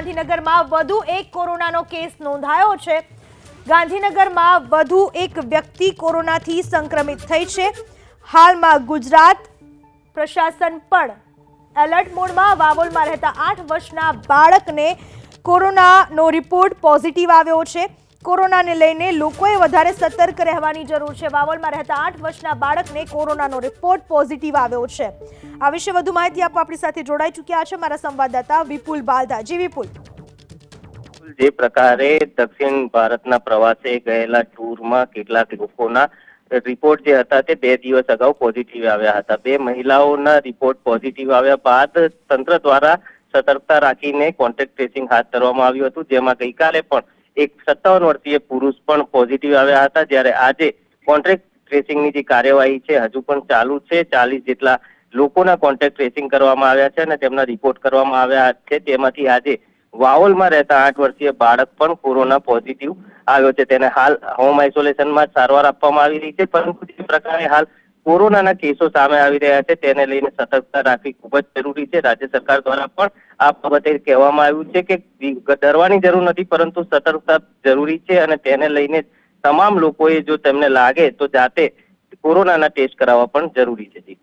ગાંધીનગરમાં વધુ એક કોરોનાનો કેસ નોંધાયો છે। ગાંધીનગરમાં વધુ એક વ્યક્તિ કોરોનાથી સંક્રમિત થઈ છે। હાલમાં ગુજરાત પ્રશાસન પણ એલર્ટ મોડમાં। વાવોલમાં રહેતા 8 વર્ષના બાળકને કોરોનાનો રિપોર્ટ પોઝિટિવ આવ્યો છે। કોરોનાને લઈને લોકોએ વધારે સતર્ક રહેવાની જરૂર છે। વાવોલમાં રહેતા 8 વર્ષના બાળકને કોરોનાનો રિપોર્ટ પોઝિટિવ આવ્યો છે। આ વિશે વધુ માહિતી આપવા આપણી સાથે જોડાઈ ચૂક્યા છે મારા સંવાદદાતા વિપુલ બાલદા। જી વિપુલ, જે પ્રકારે દક્ષિણ ભારતના પ્રવાસે ગયેલા ટૂરમાં કેટલાક લોકોના રિપોર્ટ જે હતા તે 2 દિવસ અગાઉ પોઝિટિવ આવ્યા હતા। 2 મહિલાઓના રિપોર્ટ પોઝિટિવ આવ્યા બાદ તંત્ર દ્વારા સતર્કતા રાખીને કોન્ટેક્ટ ટ્રેસિંગ હાથ ધરવામાં આવ્યું હતું, જેમાં ગઈકાલે પણ એક 57 વર્ષીય પુરુષ પણ પોઝિટિવ આવ્યા હતા। જ્યારે આજે કોન્ટેક્ટ ટ્રેસિંગની જે કાર્યવાહી છે હજુ પણ ચાલુ છે। 40 જેટલા લોકોના કોન્ટેક્ટ ટ્રેસિંગ કરવામાં આવ્યા છે અને તેમના રિપોર્ટ કરવામાં આવ્યા છે। તેમાંથી આજે વાવોલમાં રહેતા 8 વર્ષીય બાળક પણ કોરોના પોઝિટિવ આવ્યો છે। તેને હાલ હોમ આઇસોલેશનમાં સારવાર આપવામાં આવી રહી છે, પરંતુ જે પ્રકારે હાલ કોરોનાના કેસો સામે આવી રહ્યા છે તેને લઈને સતર્કતા રાખવી ખૂબ જ જરૂરી છે। રાજ્ય સરકાર દ્વારા પણ આ બાબતે કહેવામાં આવ્યું છે કે ડરવાની જરૂર નથી, પરંતુ સતર્કતા જરૂરી છે અને તેને લઈને તમામ લોકોએ જો તેમને લાગે તો જાતે કોરોનાના ટેસ્ટ કરાવવા પણ જરૂરી છે।